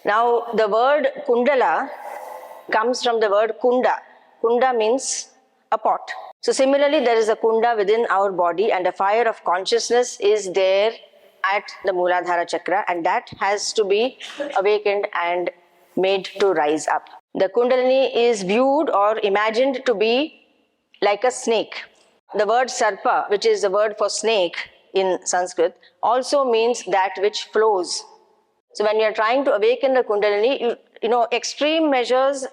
Now, the word Kundala comes from the word Kunda. Kunda means a pot. So similarly, there is a Kunda within our body, and a fire of consciousness is there at the Muladhara Chakra, and that has to be awakened and made to rise up. The Kundalini is viewed or imagined to be like a snake. The word sarpa, which is the word for snake in Sanskrit, also means that which flows. So when you are trying to awaken the Kundalini, you know, extreme measures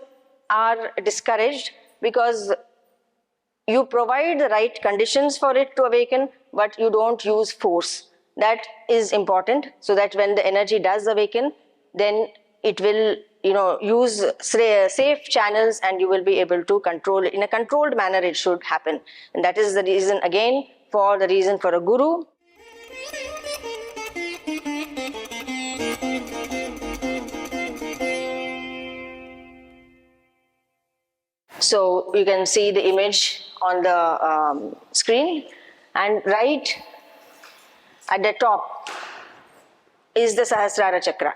are discouraged because you provide the right conditions for it to awaken, but you don't use force. That is important, so that when the energy does awaken, then it will, you know, use safe channels, and you will be able to control it. In a controlled manner it should happen. And that is the reason, again, for a guru. So you can see the image on the screen, and right at the top is the Sahasrara Chakra.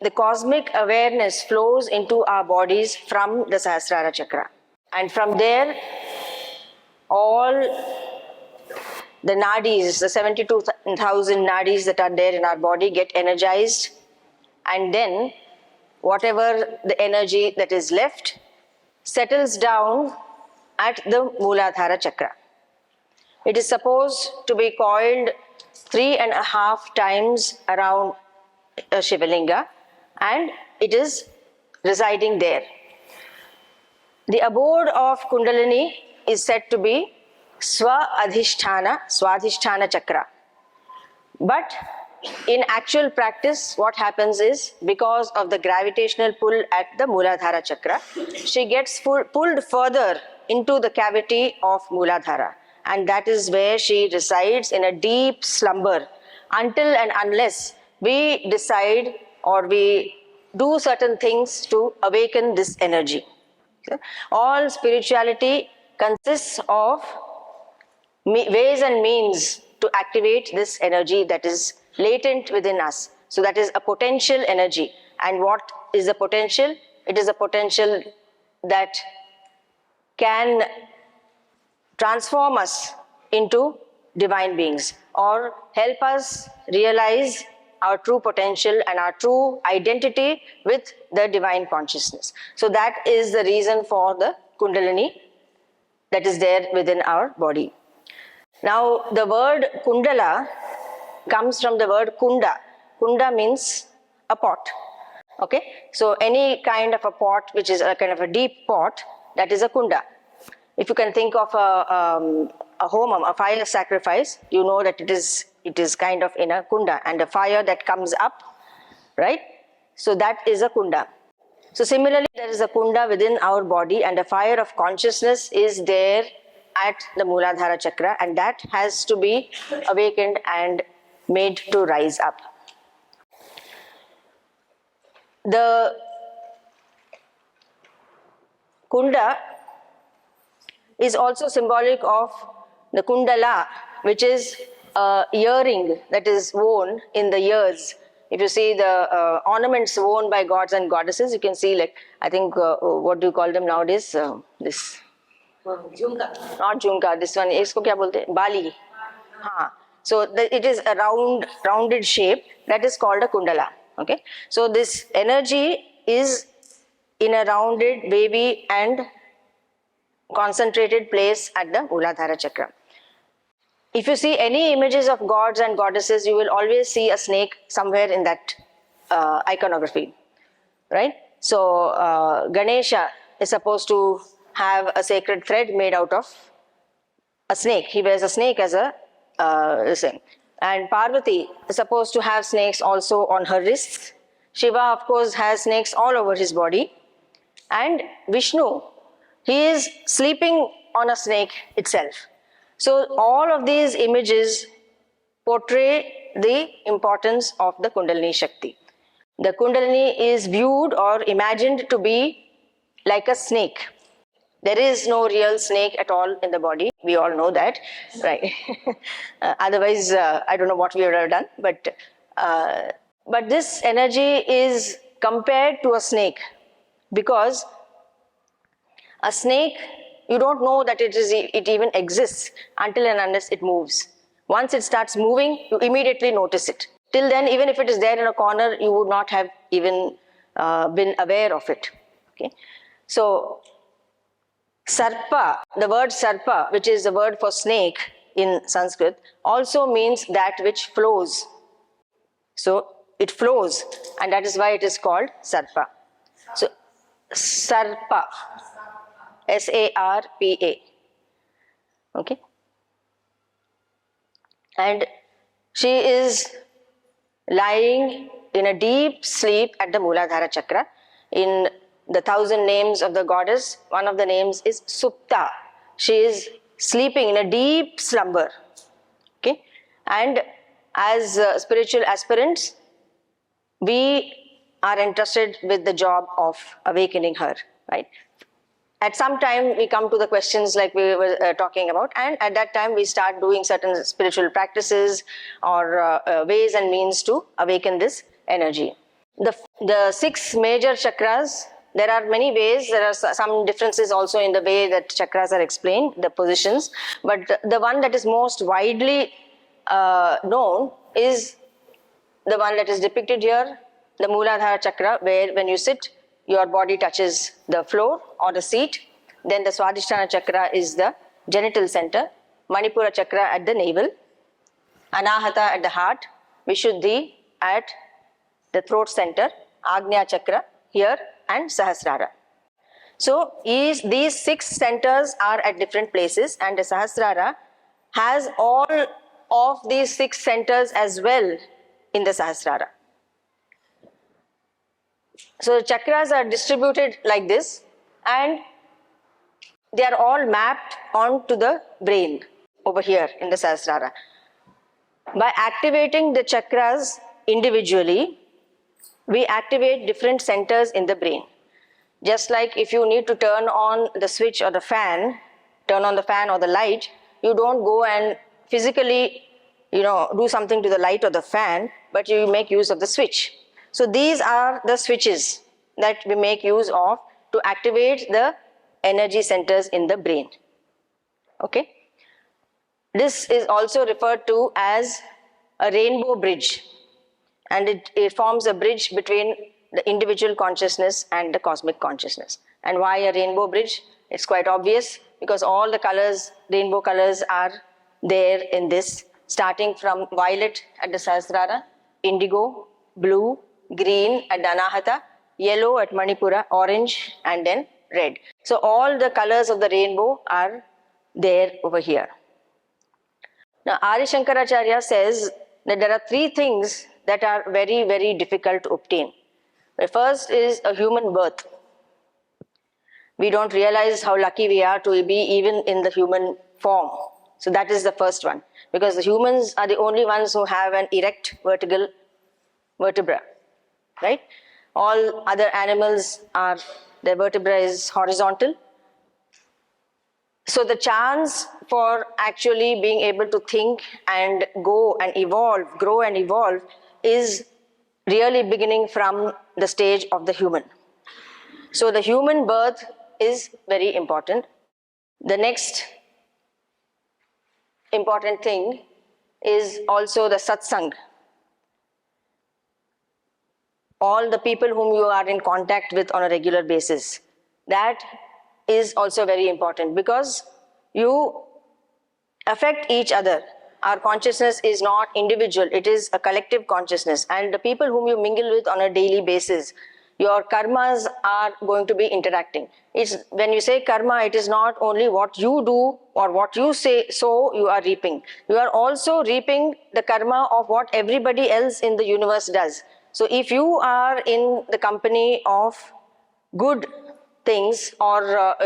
The cosmic awareness flows into our bodies from the Sahasrara Chakra, and from there all the Nadis, the 72,000 Nadis that are there in our body, get energized, and then whatever the energy that is left settles down at the Muladhara Chakra. It is supposed to be coiled 3.5 times around a Shivalinga, and it is residing there. The abode of Kundalini is said to be Swadhisthana Chakra. But in actual practice, what happens is, because of the gravitational pull at the Muladhara Chakra, she gets pulled further into the cavity of Muladhara, and that is where she resides in a deep slumber until and unless we decide or we do certain things to awaken this energy. All spirituality consists of ways and means to activate this energy that is latent within us. So that is a potential energy. And what is the potential? It is a potential that can transform us into divine beings, or help us realize our true potential and our true identity with the divine consciousness. So that is the reason for the Kundalini that is there within our body. Now, the word Kundala comes from the word Kunda. Kunda means a pot. Okay, so any kind of a pot which is a kind of a deep pot, that is a Kunda. If you can think of a homam, a fire sacrifice, you know that it is kind of in a Kunda, and the fire that comes up, right? So that is a Kunda. So similarly, there is a Kunda within our body, and the fire of consciousness is there at the Muladhara Chakra, and that has to be awakened and made to rise up. The Kunda is also symbolic of the Kundala, which is a earring that is worn in the ears. If you see the ornaments worn by gods and goddesses, you can see, like, I think, what do you call them nowadays? This. Jhumka. Not Jhumka, this one, isko kya bolte? Bali. Haan. So it is a rounded shape that is called a Kundala. Okay. So this energy is in a rounded, wavy and concentrated place at the Muladhara Chakra. If you see any images of gods and goddesses, you will always see a snake somewhere in that iconography, right? So Ganesha is supposed to have a sacred thread made out of a snake. He wears a snake as a thing. And Parvati is supposed to have snakes also on her wrists. Shiva, of course, has snakes all over his body. And Vishnu, he is sleeping on a snake itself. So all of these images portray the importance of the Kundalini Shakti. The Kundalini is viewed or imagined to be like a snake. There is no real snake at all in the body. We all know that, right? Otherwise, I don't know what we would have done. But this energy is compared to a snake, because a snake, you don't know that it even exists until and unless it moves. Once it starts moving, you immediately notice it. Till then, even if it is there in a corner, you would not have even been aware of it. Okay? So, sarpa, the word sarpa, which is the word for snake in Sanskrit, also means that which flows. So, it flows, and that is why it is called sarpa. So, sarpa, S-A-R-P-A. Okay? And she is lying in a deep sleep at the Muladhara Chakra. In the 1,000 names of the goddess, one of the names is Supta. She is sleeping in a deep slumber. Okay? And as spiritual aspirants, we are entrusted with the job of awakening her, right? At some time, we come to the questions like we were talking about, and at that time, we start doing certain spiritual practices or ways and means to awaken this energy. The 6 major chakras, there are many ways, there are some differences also in the way that chakras are explained, the positions, but the one that is most widely known is the one that is depicted here, the Muladhara Chakra, where when you sit, your body touches the floor or the seat. Then the Swadhisthana Chakra is the genital center, Manipura Chakra at the navel, Anahata at the heart, Vishuddhi at the throat center, Agnya Chakra here, and Sahasrara. So these 6 centers are at different places, and the Sahasrara has all of these 6 centers as well in the Sahasrara. So the chakras are distributed like this, and they are all mapped onto the brain over here in the Sahasrara. By activating the chakras individually, we activate different centers in the brain. Just like if you need to turn on the switch or the fan, turn on the fan or the light, you don't go and physically, do something to the light or the fan, but you make use of the switch. So these are the switches that we make use of to activate the energy centers in the brain. Okay? This is also referred to as a rainbow bridge, and it forms a bridge between the individual consciousness and the cosmic consciousness. And why a rainbow bridge? It's quite obvious, because all the colors, rainbow colors, are there in this, starting from violet at the Sahasrara, indigo, blue, green at the Anahata, yellow at Manipura, orange, and then red. So all the colors of the rainbow are there over here. Now Adi Shankaracharya says that there are 3 things that are very, very difficult to obtain. The first is a human birth. We don't realize how lucky we are to be even in the human form. So that is the first one, because the humans are the only ones who have an erect vertical vertebra, right? All other animals are, their vertebra is horizontal. So the chance for actually being able to think and go and evolve, grow and evolve, is really beginning from the stage of the human. So the human birth is very important. The next important thing is also the satsang. All the people whom you are in contact with on a regular basis. That is also very important, because you affect each other. Our consciousness is not individual, it is a collective consciousness. And the people whom you mingle with on a daily basis, your karmas are going to be interacting. When you say karma, it is not only what you do or what you say, so you are reaping. You are also reaping the karma of what everybody else in the universe does. So if you are in the company of good things or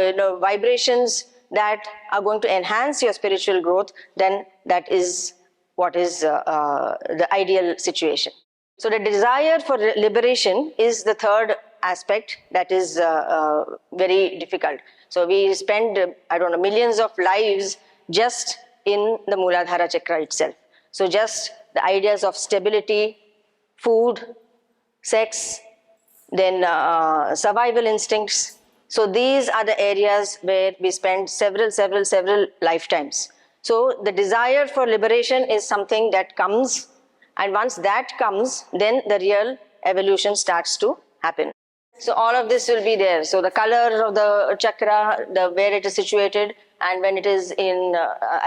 vibrations that are going to enhance your spiritual growth, then that is what is the ideal situation. So the desire for liberation is the third aspect that is very difficult. So we spend, millions of lives just in the Muladhara Chakra itself. So just the ideas of stability, food, sex, then survival instincts. So these are the areas where we spend several lifetimes. So the desire for liberation is something that comes, and once that comes, then the real evolution starts to happen. So all of this will be there. So the color of the chakra, where it is situated, and when it is in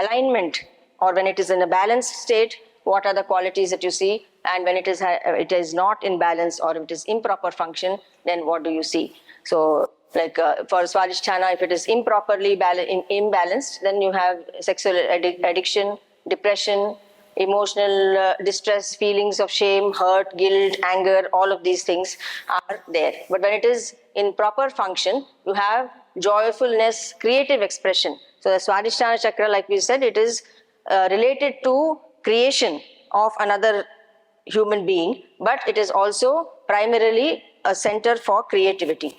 alignment or when it is in a balanced state, what are the qualities that you see, and when it is not in balance or if it is improper function, then what do you see? So like for Swadhisthana, if it is improperly imbalanced, then you have sexual addiction, depression, emotional distress, feelings of shame, hurt, guilt, anger, all of these things are there. But when it is in proper function, you have joyfulness, creative expression. So the Swadhisthana Chakra, like we said, it is related to creation of another human being, but it is also primarily a center for creativity.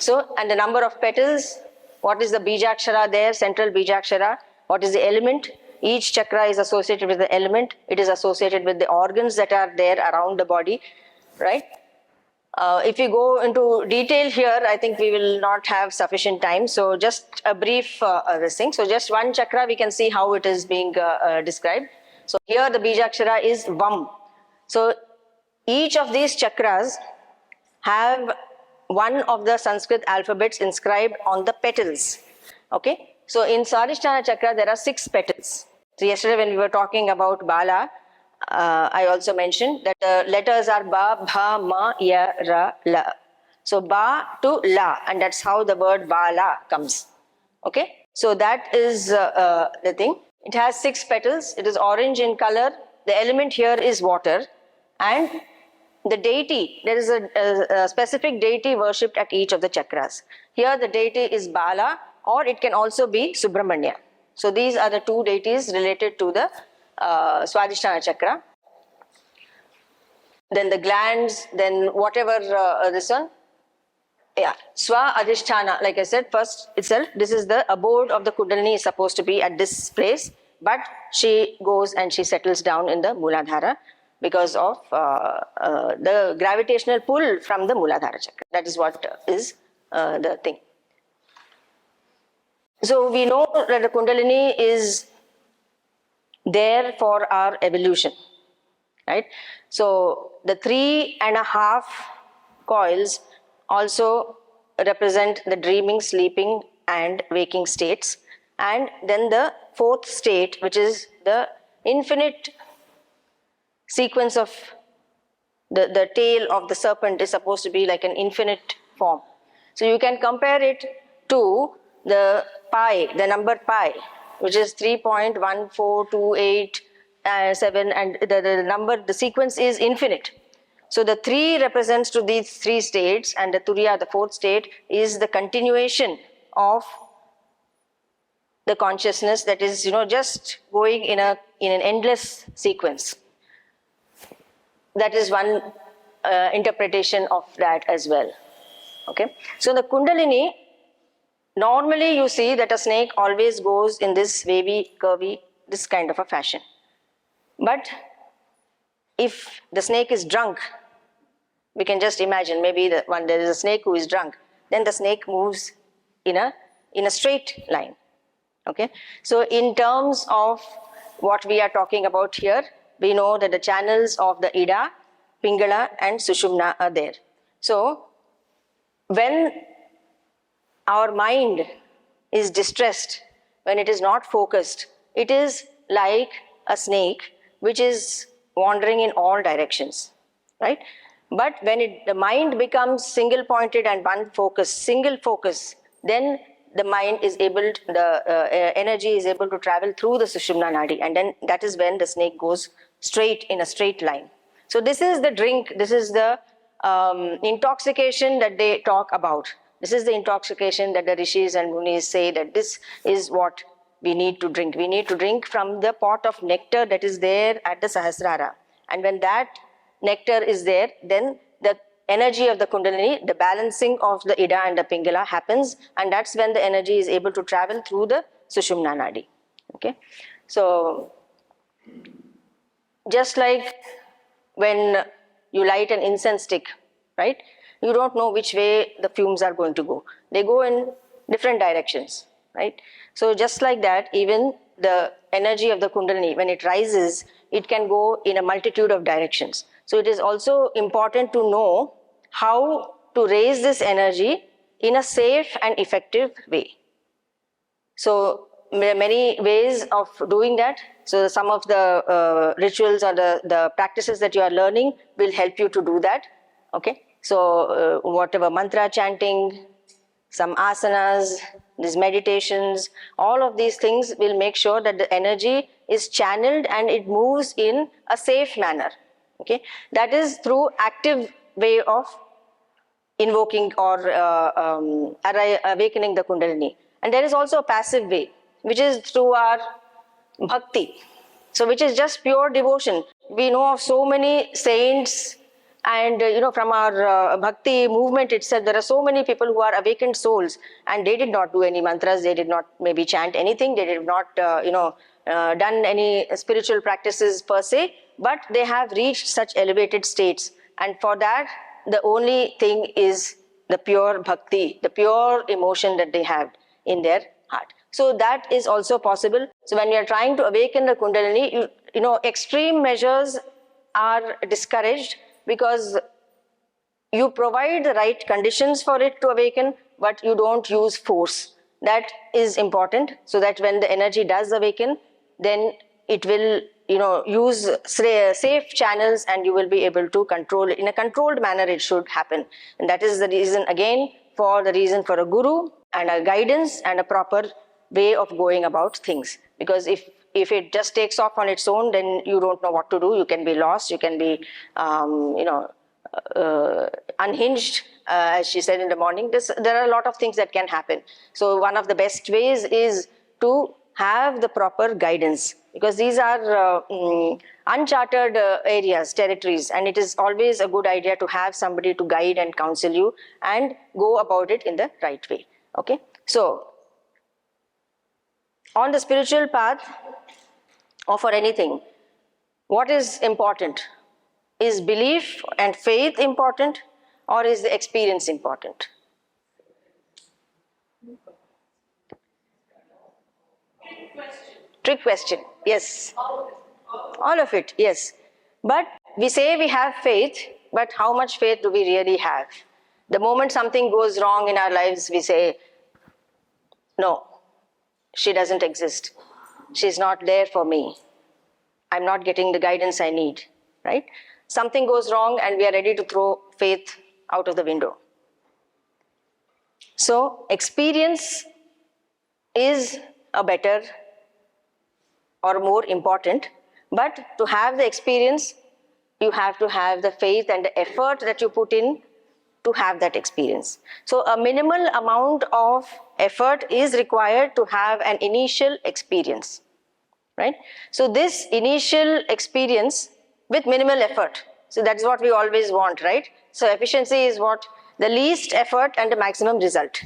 So, and the number of petals, what is the Bijakshara there, central Bijakshara, what is the element? Each chakra is associated with the element, it is associated with the organs that are there around the body, right? If we go into detail here, I think we will not have sufficient time. So just a brief this thing. So just one chakra, we can see how it is being described. So here the Bijakshara is Vam. So each of these chakras have one of the Sanskrit alphabets inscribed on the petals. Okay. So in Swadhisthana Chakra, there are 6 petals. So yesterday when we were talking about Bala, I also mentioned that the letters are Ba, Bha, Ma, Ya, Ra, La. So Ba to La, and that's how the word Bala comes. Okay. So that is the thing. It has 6 petals. It is orange in color. The element here is water. And the deity, there is a specific deity worshipped at each of the chakras. Here the deity is Bala, or it can also be Subramanya. So these are the 2 deities related to the Swadhisthana Chakra. Then the glands, then whatever this one. Yeah, Swadhisthana, like I said, first itself, this is the abode of the Kundalini is supposed to be at this place, but she goes and she settles down in the Muladhara because of the gravitational pull from the Muladhara Chakra. That is what is the thing. So we know that the Kundalini is there for our evolution, right? So the 3.5 coils also represent the dreaming, sleeping and waking states. And then the 4th state, which is the infinite sequence of the tail of the serpent, is supposed to be like an infinite form. So you can compare it to the pi, the number pi, which is 3.14287, and the number, the sequence is infinite. So the 3 represents to these 3 states, and the Turiya, the 4th state, is the continuation of the consciousness that is, just going in an endless sequence. That is one interpretation of that as well. Okay. So the Kundalini, normally you see that a snake always goes in this wavy, curvy, this kind of a fashion. But if the snake is drunk, we can just imagine, maybe there is a snake who is drunk, then the snake moves in a straight line. Okay. So in terms of what we are talking about here, we know that the channels of the Ida-Pingala-Sushumna are there. So when our mind is distressed, when it is not focused, it is like a snake which is wandering in all directions, right? But when the mind becomes single pointed and one focus, single focus, then the mind is able to, the energy is able to travel through the Sushumna Nadi, and then that is when the snake goes straight in a straight line. So this is the drink, this is the intoxication that they talk about. This is the intoxication that the rishis and munis say that this is what we need to drink. We need to drink from the pot of nectar that is there at the Sahasrara. And when that nectar is there, then the energy of the Kundalini, the balancing of the Ida and the Pingala happens, and that's when the energy is able to travel through the Sushumna Nadi. Okay. So just like when you light an incense stick, right? you don't know which way the fumes are going to go. They go in different directions, right? So just like that, even the energy of the Kundalini, when it rises, it can go in a multitude of directions. So it is also important to know how to raise this energy in a safe and effective way. So there are many ways of doing that. So some of the rituals or the practices that you are learning will help you to do that. Okay. So whatever mantra chanting, some asanas, these meditations, all of these things will make sure that the energy is channeled and it moves in a safe manner. Okay. That is through active way of invoking or awakening the Kundalini. And there is also a passive way, which is through our Bhakti. So which is just pure devotion. We know of so many saints and from our Bhakti movement itself, there are so many people who are awakened souls and they did not do any mantras, they did not maybe chant anything, they did not done any spiritual practices per se, but they have reached such elevated states. And for that, the only thing is the pure bhakti, the pure emotion that they have in their heart. So that is also possible. So when you are trying to awaken the Kundalini, extreme measures are discouraged because you provide the right conditions for it to awaken, but you don't use force. That is important, so that when the energy does awaken, then it will use safe channels and you will be able to control it. In a controlled manner it should happen. And that is the reason again for a guru and a guidance and a proper way of going about things. Because if it just takes off on its own, then you don't know what to do. You can be lost, you can be unhinged, as she said in the morning. There are a lot of things that can happen. So one of the best ways is to have the proper guidance, because these are uncharted areas, territories, and it is always a good idea to have somebody to guide and counsel you and go about it in the right way. Okay, so on the spiritual path or for anything, what is important? Is belief and faith important, or is the experience important? Trick question, yes. All of it, yes. But we say we have faith, but how much faith do we really have? The moment something goes wrong in our lives, we say, no, she doesn't exist. She's not there for me. I'm not getting the guidance I need, right? Something goes wrong and we are ready to throw faith out of the window. So experience is a better or more important, but to have the experience, you have to have the faith and the effort that you put in to have that experience. So a minimal amount of effort is required to have an initial experience, right? So this initial experience with minimal effort, so that's what we always want, right? So efficiency is what? The least effort and the maximum result.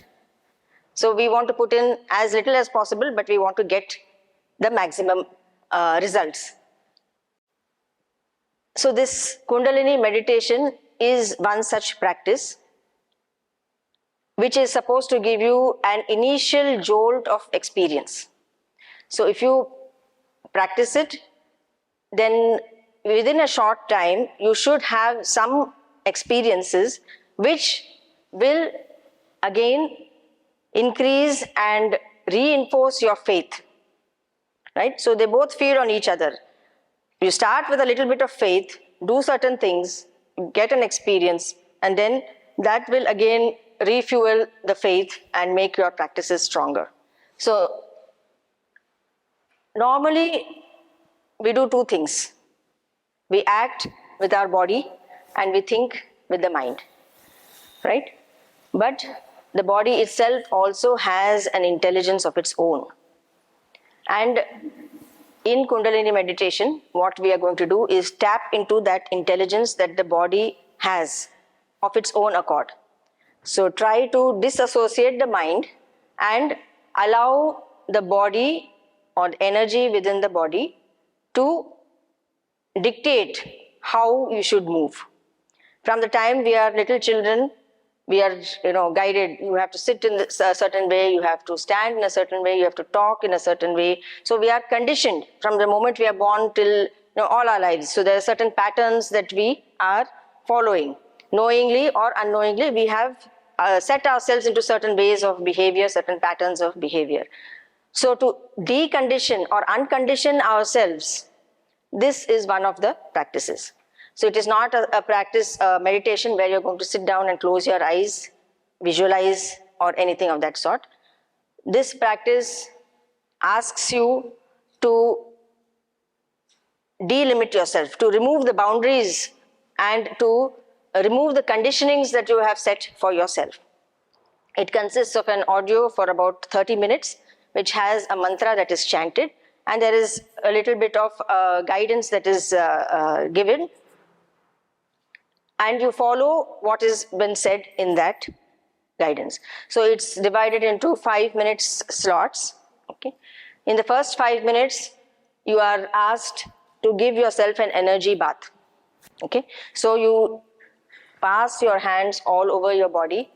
So we want to put in as little as possible, but we want to get the maximum results. So this Kundalini meditation is one such practice which is supposed to give you an initial jolt of experience. So if you practice it, then within a short time you should have some experiences which will again increase and reinforce your faith, right? So they both feed on each other. You start with a little bit of faith, do certain things, get an experience, and then that will again refuel the faith and make your practices stronger. So normally we do two things. We act with our body and we think with the mind, right? But the body itself also has an intelligence of its own. And in Kundalini meditation, what we are going to do is tap into that intelligence that the body has of its own accord. So try to disassociate the mind and allow the body or the energy within the body to dictate how you should move. From the time we are little children, we are, guided. You have to sit in a certain way, you have to stand in a certain way, you have to talk in a certain way. So we are conditioned from the moment we are born till all our lives. So there are certain patterns that we are following. Knowingly or unknowingly, we have set ourselves into certain ways of behavior, certain patterns of behavior. So to decondition or uncondition ourselves, this is one of the practices. So it is not a practice, a meditation where you're going to sit down and close your eyes, visualize or anything of that sort. This practice asks you to delimit yourself, to remove the boundaries and to remove the conditionings that you have set for yourself. It consists of an audio for about 30 minutes, which has a mantra that is chanted, and there is a little bit of guidance that is given, and you follow what has been said in that guidance. So it's divided into 5 minutes slots. Okay. In the first 5 minutes, you are asked to give yourself an energy bath. Okay. So you pass your hands all over your body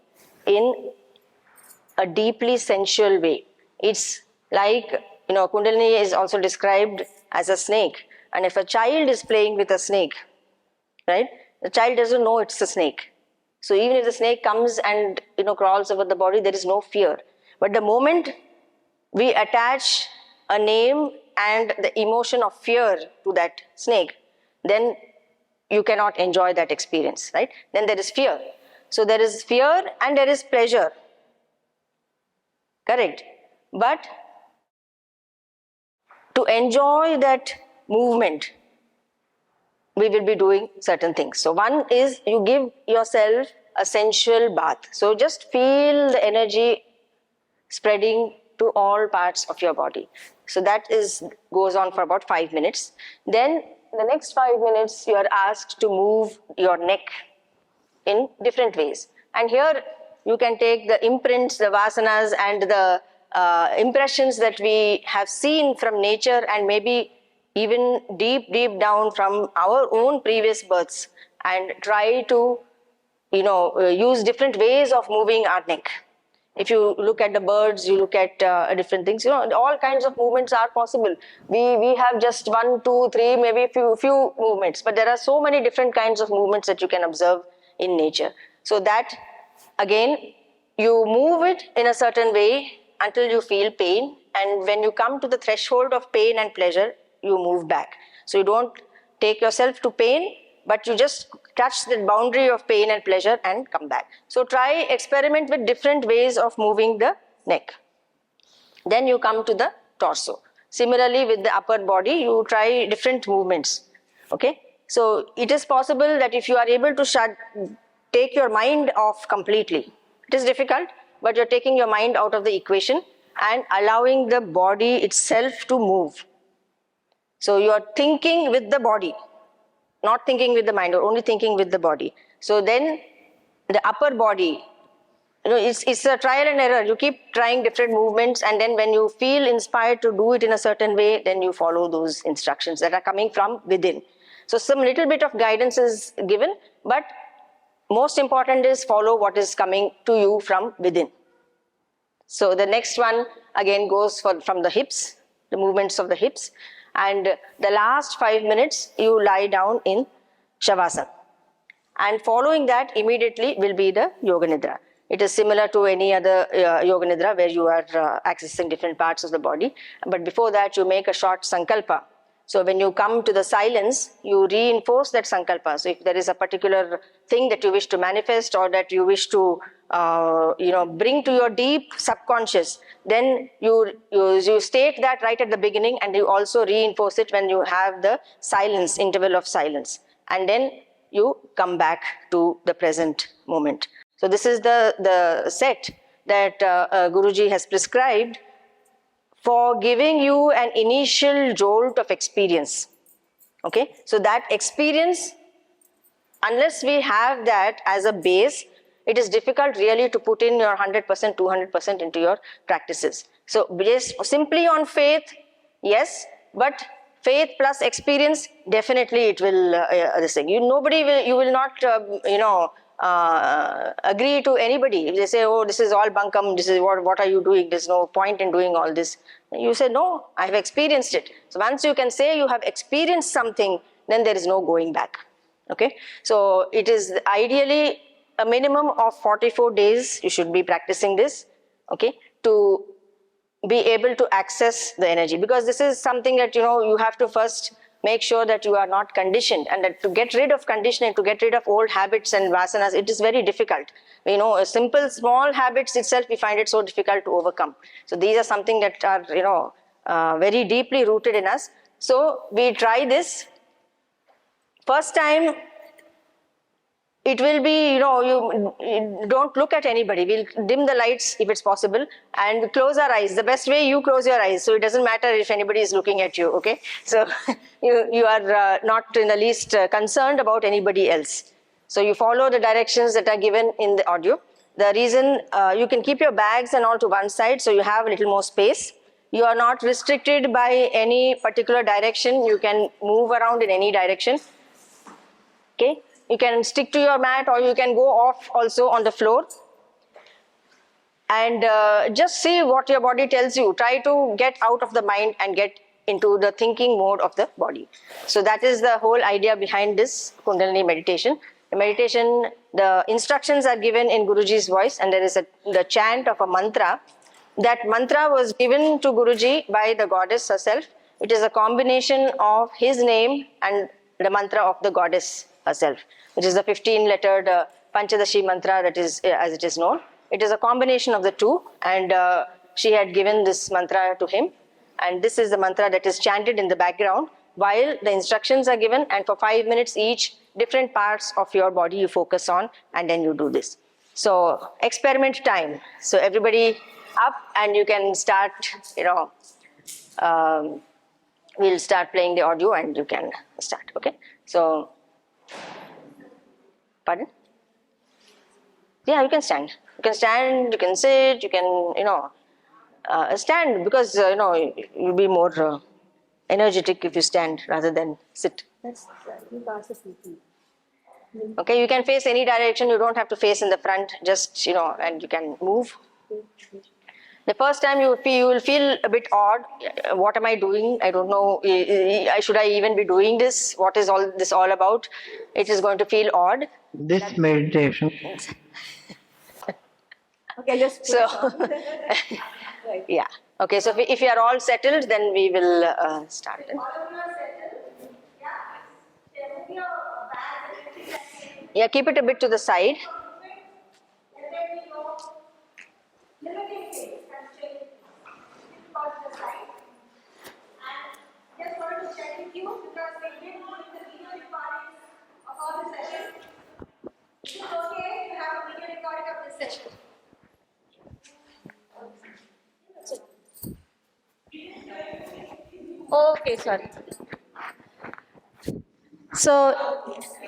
in a deeply sensual way. It's like, Kundalini is also described as a snake. And if a child is playing with a snake, right, the child doesn't know it's a snake. So even if the snake comes and, crawls over the body, there is no fear. But the moment we attach a name and the emotion of fear to that snake, then you cannot enjoy that experience, right? Then there is fear. So there is fear and there is pleasure. Correct. But to enjoy that movement, we will be doing certain things. So one is you give yourself a sensual bath. So just feel the energy spreading to all parts of your body. So that goes on for about 5 minutes. Then the next 5 minutes you are asked to move your neck in different ways. And here you can take the imprints, the vasanas and the impressions that we have seen from nature and maybe even deep down from our own previous births, and try to use different ways of moving our neck. If you look at the birds, you look at different things, all kinds of movements are possible. We have just 1, 2, 3, maybe few movements, but there are so many different kinds of movements that you can observe in nature. So that again, you move it in a certain way until you feel pain, and when you come to the threshold of pain and pleasure, you move back. So you don't take yourself to pain, but you just touch the boundary of pain and pleasure and come back. So try, experiment with different ways of moving the neck. Then you come to the torso. Similarly with the upper body, you try different movements. Okay. So it is possible that if you are able to take your mind off completely. It is difficult, but you're taking your mind out of the equation and allowing the body itself to move. So you are thinking with the body, not thinking with the mind, or only thinking with the body. So then the upper body, it's a trial and error. You keep trying different movements, and then when you feel inspired to do it in a certain way, then you follow those instructions that are coming from within. So some little bit of guidance is given, but most important is follow what is coming to you from within. So the next one again goes from the hips, the movements of the hips. And the last 5 minutes, you lie down in Shavasana. And following that immediately will be the Yoga Nidra. It is similar to any other Yoga Nidra where you are accessing different parts of the body. But before that, you make a short sankalpa. So when you come to the silence, you reinforce that sankalpa. So if there is a particular thing that you wish to manifest or that you wish to bring to your deep subconscious, then you state that right at the beginning, and you also reinforce it when you have the silence, interval of silence. And then you come back to the present moment. So this is the set that Guruji has prescribed for giving you an initial jolt of experience. Okay, so that experience, unless we have that as a base, it is difficult really to put in your 100%, 200% into your practices. So based simply on faith, yes, but faith plus experience, definitely it will, this thing. You will not, agree to anybody. If they say, oh, this is all bunkum, this is what are you doing, there's no point in doing all this. You say, no, I have experienced it. So once you can say you have experienced something, then there is no going back. Okay, so it is ideally a minimum of 44 days you should be practicing this, okay, to be able to access the energy, because this is something that you have to first make sure that you are not conditioned, and that to get rid of conditioning, to get rid of old habits and vasanas, it is very difficult. A simple small habits itself we find it so difficult to overcome. So these are something that are very deeply rooted in us. So we try this. First time, it will be, you don't look at anybody. We'll dim the lights if it's possible and close our eyes. The best way, you close your eyes. So it doesn't matter if anybody is looking at you, okay? So you are not in the least concerned about anybody else. So you follow the directions that are given in the audio. The reason, you can keep your bags and all to one side, so you have a little more space. You are not restricted by any particular direction. You can move around in any direction, okay? You can stick to your mat, or you can go off also on the floor. And just see what your body tells you. Try to get out of the mind and get into the thinking mode of the body. So that is the whole idea behind this Kundalini meditation. The meditation, the instructions are given in Guruji's voice, and there is the chant of a mantra. That mantra was given to Guruji by the goddess herself. It is a combination of his name and the mantra of the goddess herself, which is the 15-lettered Panchadashi Mantra, that is, as it is known. It is a combination of the two, and she had given this mantra to him. And this is the mantra that is chanted in the background while the instructions are given, and for 5 minutes each, different parts of your body you focus on, and then you do this. So, experiment time. So, everybody up, and you can start, we'll start playing the audio and you can start, okay? So, pardon? Yeah, you can stand. You can stand, you can sit, you can, stand, because, you'll be more energetic if you stand rather than sit. Okay, you can face any direction, you don't have to face in the front, just, and you can move. The first time you will feel a bit odd. What am I doing? I don't know. Should I even be doing this? What is all this all about? It is going to feel odd. This meditation. Okay, just so. Right. Yeah. Okay. So if you are all settled, then we will start. Yeah. Keep it a bit to the side. Just wanted to check with you because we did put in the video recordings of all the sessions. Is it okay to have a video recording of this session? Okay, sorry. So,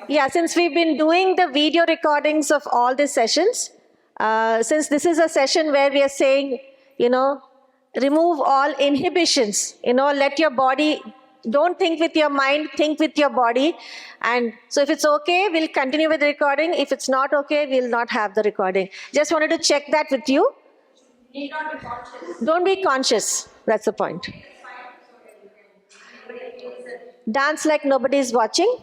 yeah, since we've been doing the video recordings of all the sessions, since this is a session where we are saying, remove all inhibitions, let your body, don't think with your mind, think with your body. And so if it's okay, we'll continue with the recording. If it's not okay, we'll not have the recording. Just wanted to check that with you. Need not be conscious. Don't be conscious. That's the point. Dance like nobody is watching.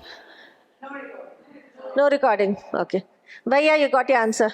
No recording. Okay. Bhaiya, you got your answer.